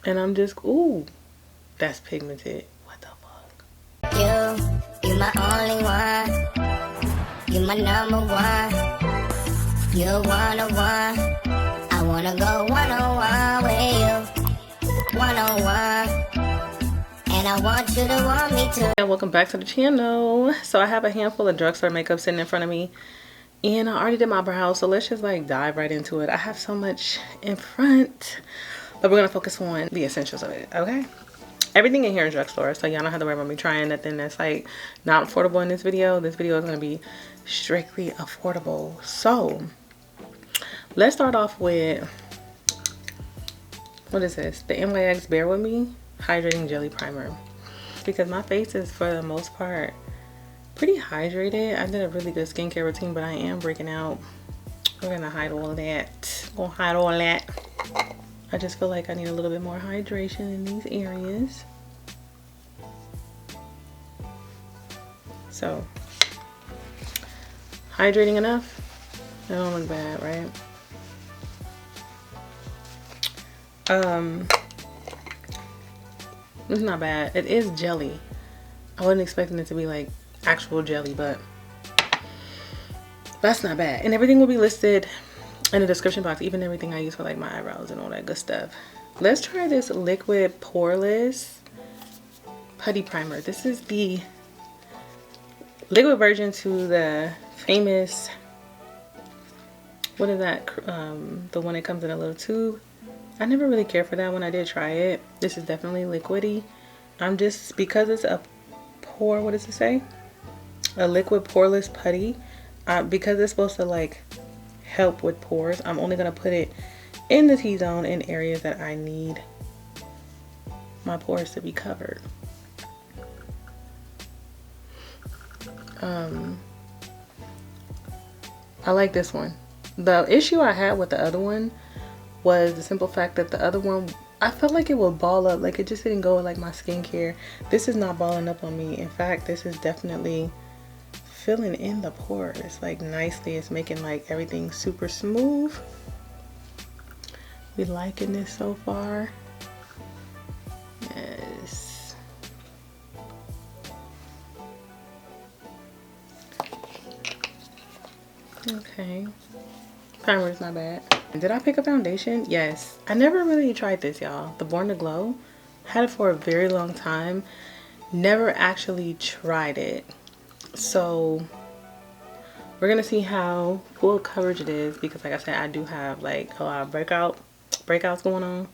And I'm just, ooh, that's pigmented. What the fuck? You my only one. You my number one. You're one-on-one. I wanna go one-on-one with you. One-on-one. And I want you to want me too. And welcome back to the channel. So I have a handful of drugstore makeup sitting in front of me. And I already did my brows, so let's just like dive right into it. I have so much in front, but we're gonna focus on the essentials of it, okay? Everything in here is drugstore, so y'all don't have to worry about me trying nothing that's like not affordable in this video. This video is gonna be strictly affordable. So let's start off with, what is this? The 𝗦𝗢𝗢𝗣𝗡𝗚 Bear With Me Hydrating Jelly Primer. Because my face is, for the most part, pretty hydrated. I did a really good skincare routine, but I am breaking out. We're gonna hide all that. Gonna hide all that. I just feel like I need a little bit more hydration in these areas. So, hydrating enough? It don't look bad, right? It's not bad. It is jelly. I wasn't expecting it to be like actual jelly, but that's not bad. And everything will be listed in the description box, even everything I use for like my eyebrows and all that good stuff. Let's try this liquid poreless putty primer. This is the liquid version to the famous, what is that, the one that comes in a little tube. I never really cared for that one. I did try it. This is definitely liquidy. I'm just, because it's a pour, what does it say, a liquid poreless putty, because it's supposed to like help with pores, I'm only gonna put it in the T-zone in areas that I need my pores to be covered. I like this one. The issue I had with the other one was the simple fact that the other one, I felt like it would ball up, like it just didn't go with like my skincare. This is not balling up on me. In fact, this is definitely filling in the pores like nicely. It's making like everything super smooth. We liking this so far. Yes. Okay. Primer is not bad. Did I pick a foundation? Yes. I never really tried this, y'all. The Born to Glow. Had it for a very long time. Never actually tried it. So we're gonna see how full coverage it is, because like I said, I do have like a lot of breakouts going on.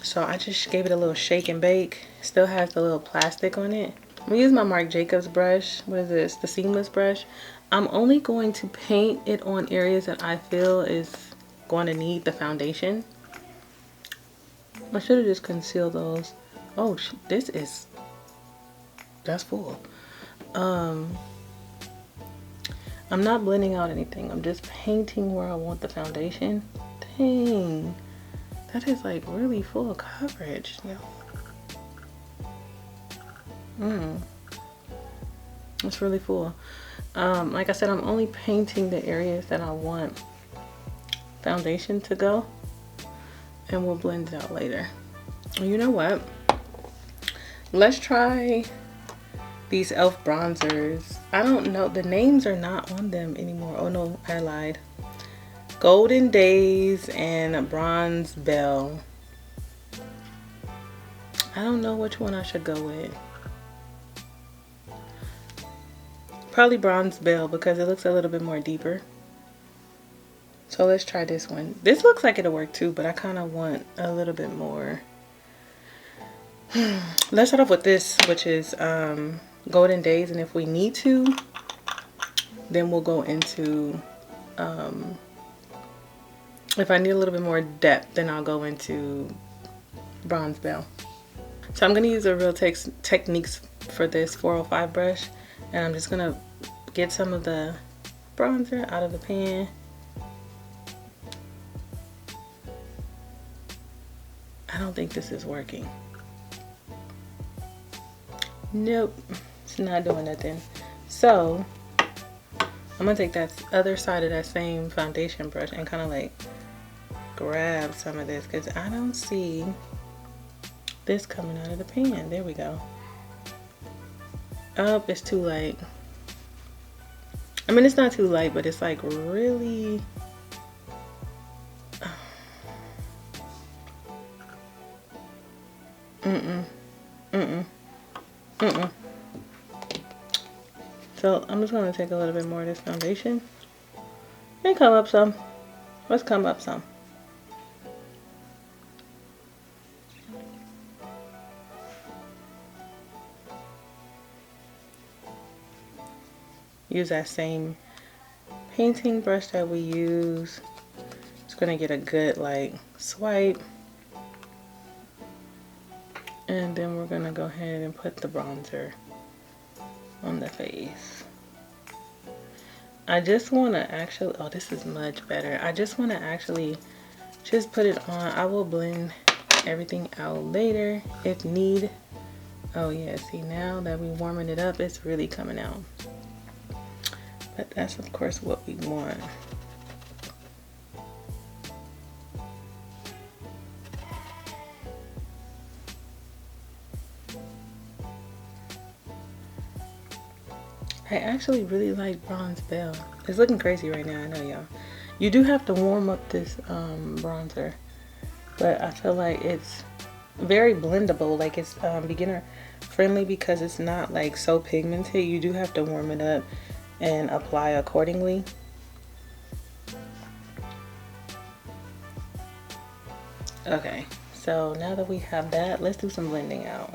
So I just gave it a little shake and bake. Still has the little plastic on it. I'm gonna use my Marc Jacobs brush. What is this? The seamless brush. I'm only going to paint it on areas that I feel is going to need the foundation. I should have just concealed those. Oh, that's full. I'm not blending out anything. I'm just painting where I want the foundation. Dang, that is like really full coverage, yo. It's really full. Like I said, I'm only painting the areas that I want foundation to go, and we'll blend it out later. You know what? Let's try these e.l.f. bronzers. I don't know, the names are not on them anymore. Oh no, I lied. Golden Days and Bronze Bell. I don't know which one I should go with. Probably Bronze Bell, because it looks a little bit more deeper. So let's try this one. This looks like it'll work too, but I kind of want a little bit more. Let's start off with this, which is Golden Days, and if we need to, then we'll go into, if I need a little bit more depth, then I'll go into Bronze Bell. So I'm going to use the Real Techniques for this 405 brush, and I'm just going to get some of the bronzer out of the pan. I don't think this is working. Nope, it's not doing nothing. So I'm gonna take that other side of that same foundation brush and kind of like grab some of this because I don't see this coming out of the pan. There we go. Oh, it's too light. I mean, it's not too light, but it's like really... So I'm just going to take a little bit more of this foundation and come up some. Let's come up some. Use that same painting brush that we use. It's going to get a good like swipe. And then we're going to go ahead and put the bronzer on the face. I just want to actually, oh, this is much better. I just want to actually just put it on. I will blend everything out later if need. Oh yeah, see, now that we're warming it up, it's really coming out. But that's of course what we want. I actually really like Bronze Belle. It's looking crazy right now, I know y'all. You do have to warm up this bronzer, but I feel like it's very blendable. Like it's beginner friendly because it's not like so pigmented. You do have to warm it up and apply accordingly. Okay, so now that we have that, let's do some blending out.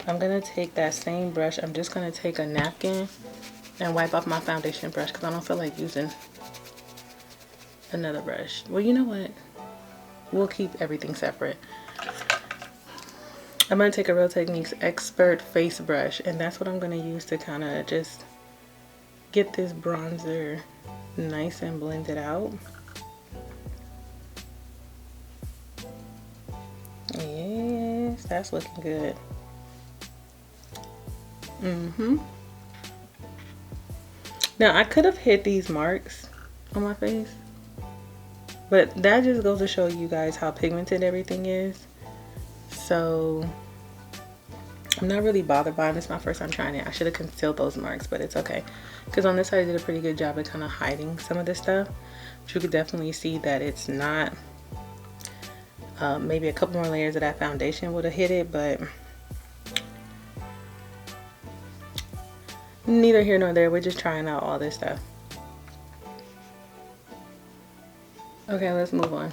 I'm gonna take that same brush. I'm just gonna take a napkin and wipe off my foundation brush because I don't feel like using another brush. Well, you know what? We'll keep everything separate. I'm gonna take a Real Techniques Expert face brush, and that's what I'm gonna use to kind of just get this bronzer nice and blended out. Yes, that's looking good. Now I could have hit these marks on my face, but that just goes to show you guys how pigmented everything is. So I'm not really bothered by it. It's my first time trying it. I should have concealed those marks, but it's okay because on this side I did a pretty good job of kind of hiding some of this stuff. But you could definitely see that it's not. Maybe a couple more layers of that foundation would have hit it, but neither here nor there. We're just trying out all this stuff. Okay, let's move on.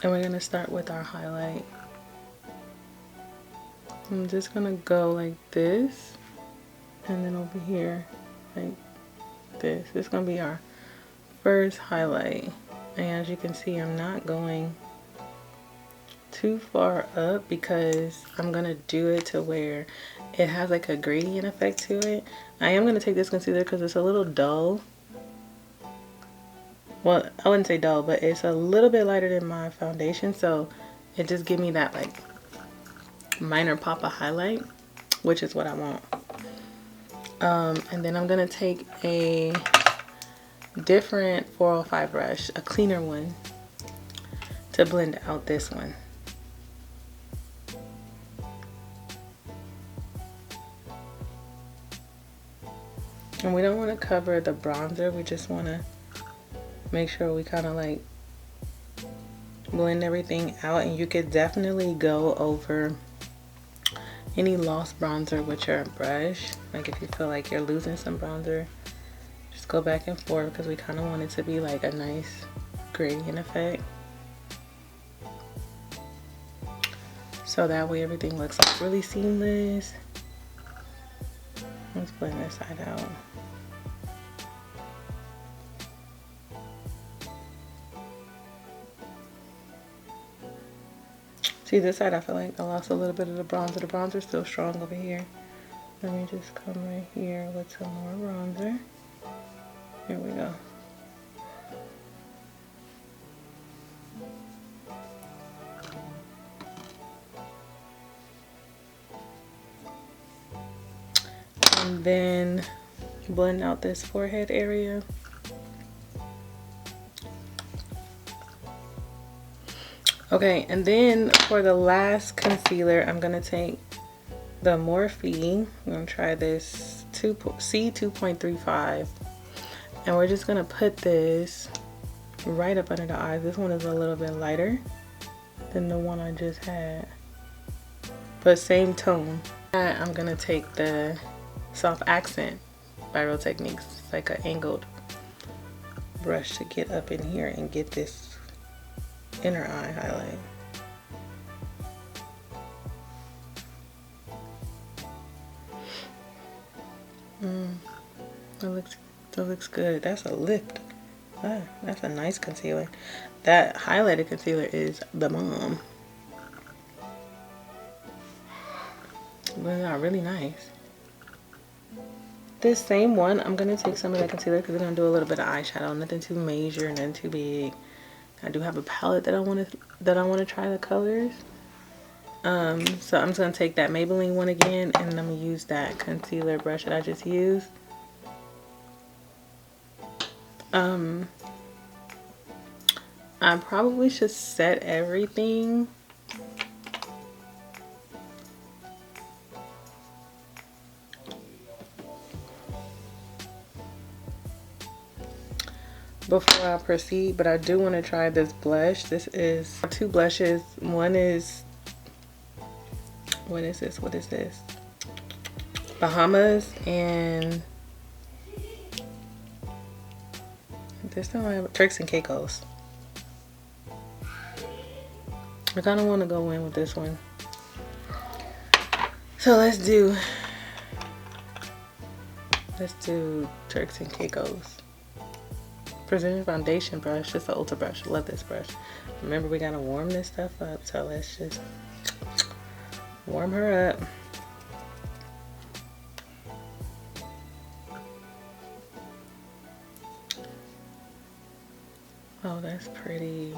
And we're gonna start with our highlight. I'm just gonna go like this, and then over here like this. This is gonna be our first highlight. And as you can see, I'm not going too far up because I'm gonna do it to where it has like a gradient effect to it. I am gonna take this concealer because it's a little dull. Well, I wouldn't say dull, but it's a little bit lighter than my foundation, so it just gives me that like minor pop of highlight, which is what I want. And then I'm gonna take a different 405 brush, a cleaner one, to blend out this one. And we don't want to cover the bronzer, we just want to make sure we kind of like blend everything out. And you could definitely go over any lost bronzer with your brush. Like if you feel like you're losing some bronzer, just go back and forth because we kind of want it to be like a nice gradient effect. So that way everything looks like really seamless. Let's blend this side out. See, this side I feel like I lost a little bit of the bronzer. The bronzer's still strong over here. Let me just come right here with some more bronzer. Here we go. And then blend out this forehead area. Okay, and then for the last concealer, I'm gonna take the Morphe. I'm gonna try this C2.35, and we're just gonna put this right up under the eyes. This one is a little bit lighter than the one I just had, but same tone. I'm gonna take the Soft Accent by Real Techniques. It's like an angled brush to get up in here and get this inner eye highlight. That looks good. That's a lift. That's a nice concealer. That highlighted concealer is the bomb. Those are really nice. This same one, I'm gonna take some of that concealer because we're gonna do a little bit of eyeshadow. Nothing too major, nothing too big. I do have a palette that I want to try the colors. So I'm just gonna take that Maybelline one again, and I'm gonna use that concealer brush that I just used. I probably should set everything. Before I proceed, but I do want to try this blush. This is two blushes. One is, what is this? Bahamas, and this time I have 𝗘𝗠𝗔𝗡𝗚𝗏. I kind of want to go in with this one. So let's do 𝗘𝗠𝗔𝗡𝗚𝗏. Precision foundation brush, just an Ulta brush. Love this brush. Remember, we gotta warm this stuff up, so let's just warm her up. Oh, that's pretty.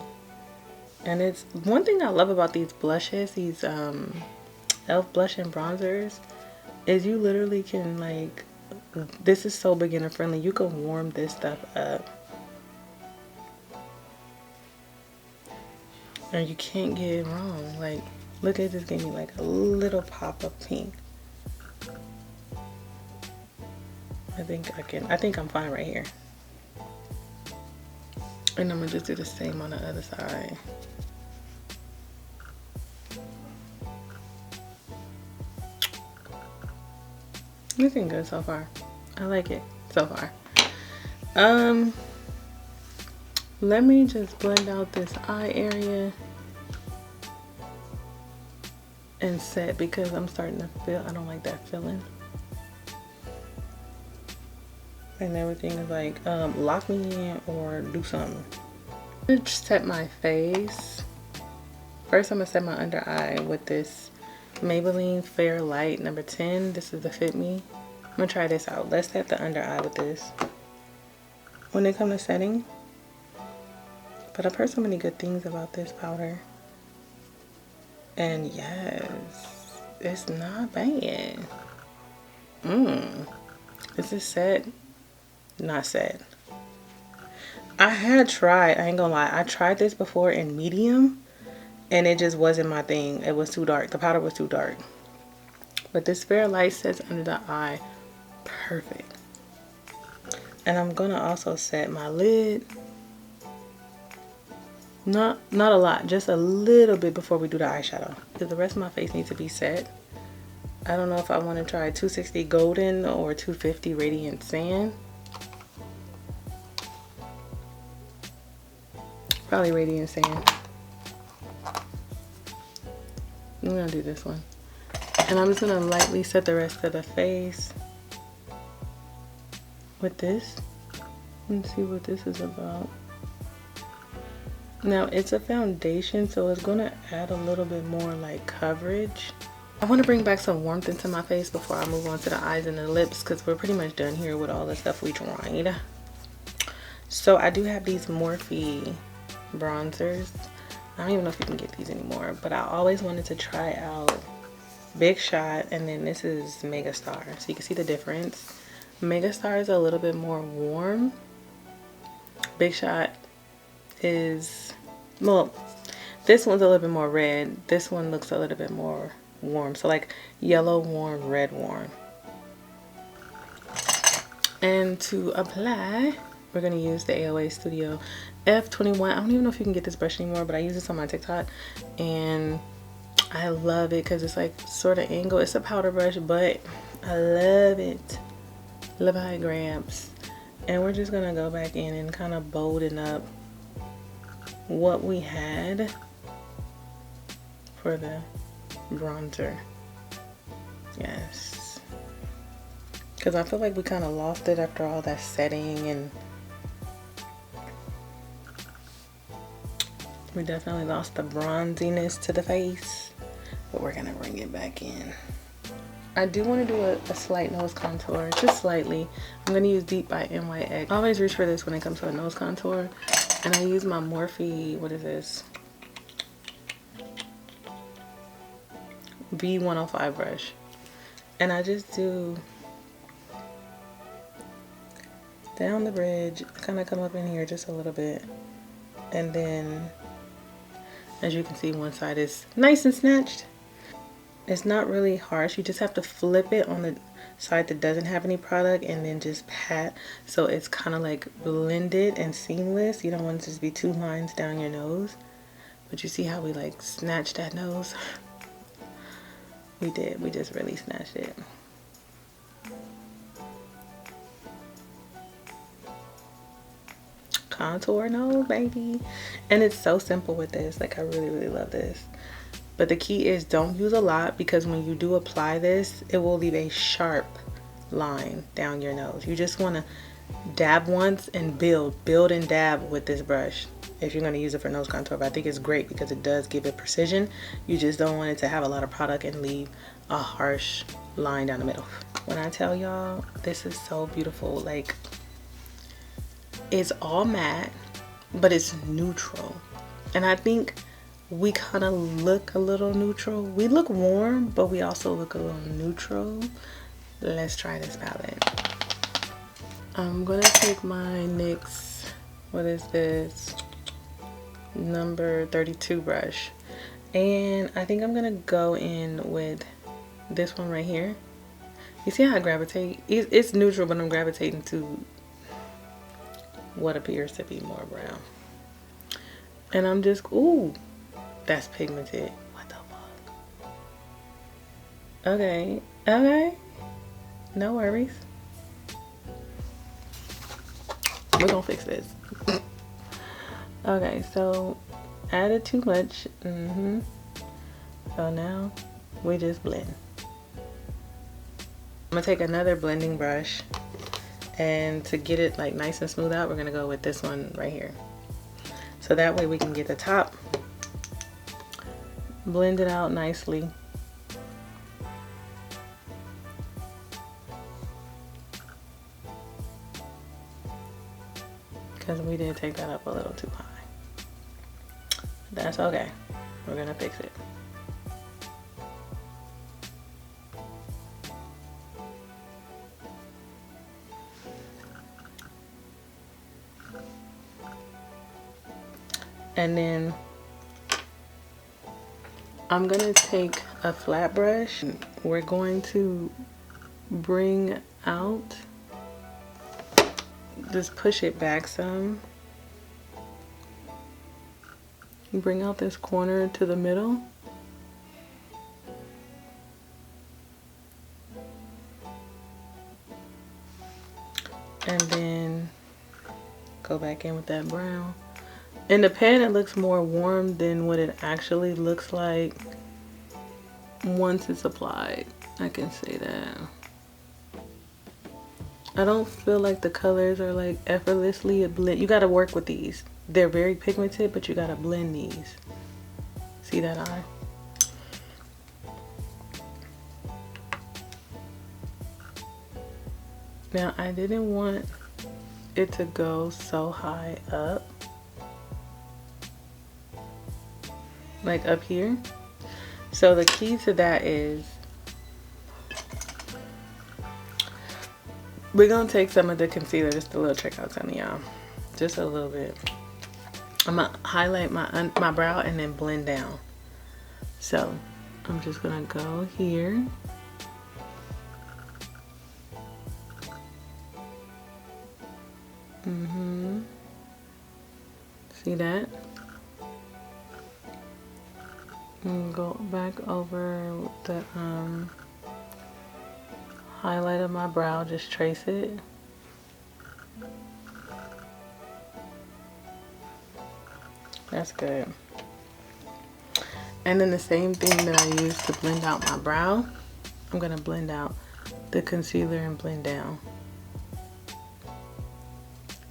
And it's one thing I love about these blushes, these e.l.f. blush and bronzers, is you literally can, like, this is so beginner friendly. You can warm this stuff up. And you can't get it wrong. Like, look, it just gave me like a little pop of pink. I think I'm fine right here. And I'm gonna just do the same on the other side. Looking good so far. I like it so far. Let me just blend out this eye area and set, because I'm starting to feel, I don't like that feeling. And everything is like, lock me in or do something. Let's set my face. First, I'm gonna set my under eye with this Maybelline Fair Light number 10. This is the Fit Me. I'm gonna try this out. Let's set the under eye with this. When it comes to setting, but I've heard so many good things about this powder. And yes, it's not bad. Is this set? Not set. I ain't gonna lie, I tried this before in medium and it just wasn't my thing. It was too dark. The powder was too dark. But this Fair Light sets under the eye perfect. And I'm gonna also set my lid. Not a lot, just a little bit before we do the eyeshadow, because the rest of my face needs to be set. I don't know if I want to try 260 Golden or 250 Radiant Sand. Probably Radiant Sand. I'm gonna do this one, and I'm just gonna lightly set the rest of the face with this. Let's see what this is about. Now, it's a foundation, so it's gonna add a little bit more like coverage. I want to bring back some warmth into my face before I move on to the eyes and the lips, because we're pretty much done here with all the stuff we tried. So I do have these Morphe bronzers. I don't even know if you can get these anymore, but I always wanted to try out Big Shot, and then this is Megastar, so you can see the difference. Megastar is a little bit more warm. Big Shot is, well, This one's a little bit more red. This one looks a little bit more warm. So like yellow warm, red warm. And to apply, we're going to use the AOA Studio F21. I don't even know if you can get this brush anymore, but I use this on my TikTok. And I love it because it's like sort of angle. It's a powder brush, but I love it. Love how it grabs. And we're just going to go back in and kind of bolden up what we had for the bronzer. Yes. Because I feel like we kind of lost it after all that setting, and we definitely lost the bronziness to the face, but we're gonna bring it back in. I do want to do a slight nose contour, just slightly. I'm gonna use Deep by 𝗦𝗢𝗢𝗡. I always reach for this when it comes to a nose contour, and I use my Morphe, what is this? V105 brush, and I just do down the bridge, kind of come up in here just a little bit, and then as you can see, one side is nice and snatched. It's not really harsh. You just have to flip it on the side that doesn't have any product and then just pat, so it's kind of like blended and seamless. You don't want it to just be two lines down your nose, but you see how we like snatched that nose? We did. We just really snatched it. Contour nose, baby. And it's so simple with this. Like, I really love this. But the key is don't use a lot, because when you do apply this, it will leave a sharp line down your nose. You just want to dab once and build and dab with this brush if you're going to use it for nose contour. But I think it's great because it does give it precision. You just don't want it to have a lot of product and leave a harsh line down the middle. When I tell y'all, this is so beautiful. Like, it's all matte, but it's neutral. And I think we kind of look a little neutral. We look warm, but we also look a little neutral. Let's try this palette. I'm gonna take my NYX, what is this, number 32 brush, and I think I'm gonna go in with this one right here. You see how I gravitate? It's neutral, but I'm gravitating to what appears to be more brown. And I'm just, ooh, that's pigmented. What the fuck? Okay, okay, no worries. We're gonna fix this. Okay, so added too much. So now we just blend. I'm gonna take another blending brush, and to get it like nice and smooth out, we're gonna go with this one right here. So that way we can get the top blended out nicely. Because we did take that up a little too high. That's okay. We're gonna fix it. And then I'm gonna take a flat brush. We're going to bring out, just push it back some. Bring out this corner to the middle. And then go back in with that brown. In the pan, it looks more warm than what it actually looks like once it's applied. I can say that. I don't feel like the colors are like effortlessly blend. You gotta work with these. They're very pigmented, but you gotta blend these. See that eye? Now, I didn't want it to go so high up. Like up here. So the key to that is we're gonna take some of the concealer, just a little trick I was telling y'all, just a little bit, I'm gonna highlight my brow and then blend down. So I'm just gonna go here. See that? And go back over the highlight of my brow, just trace it. That's good. And then the same thing that I used to blend out my brow, I'm gonna blend out the concealer and blend down.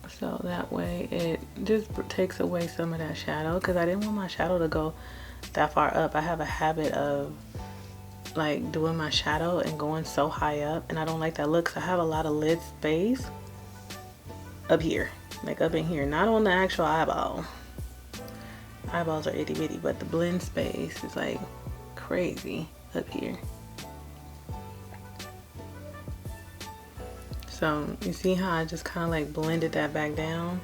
So that way it just takes away some of that shadow, because I didn't want my shadow to go that far up. I have a habit of like doing my shadow and going so high up, and I don't like that look. So I have a lot of lid space up here, like up in here, not on the actual eyeball. Eyeballs are itty bitty, but the blend space is like crazy up here. So you see how I just kind of like blended that back down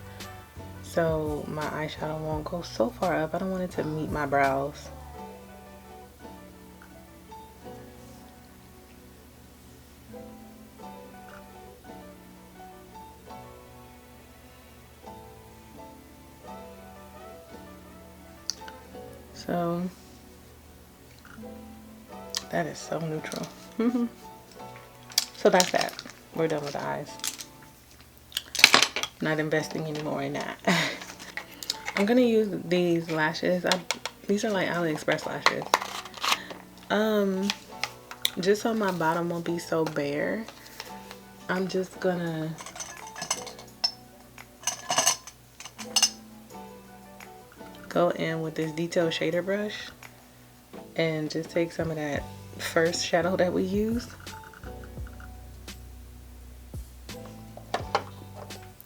so my eyeshadow won't go so far up. I don't want it to meet my brows. So that is so neutral. So that's that. We're done with the eyes. Not investing anymore in that. I'm gonna use these lashes. These are like AliExpress lashes. Just so my bottom won't be so bare, I'm just gonna go in with this detail shader brush and just take some of that first shadow that we used.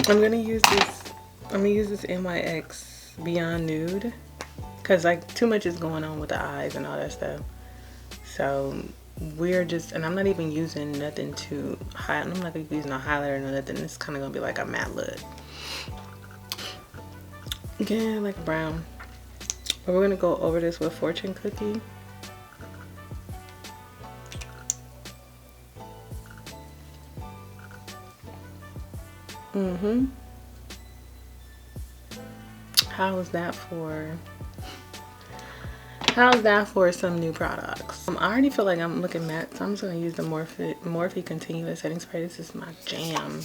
I'm gonna use this 𝗦𝗛𝗢𝗣𝗡𝗚 Nude, because like too much is going on with the eyes and all that stuff. So we're just, and I'm not even using nothing to hide. I'm not gonna be using a highlighter or nothing. It's kind of gonna be like a matte look. Again, like a brown. But we're gonna go over this with fortune cookie. How's that for some new products? I already feel like I'm looking matte, so I'm just gonna use the Morphe Continuous Setting Spray. This is my jam.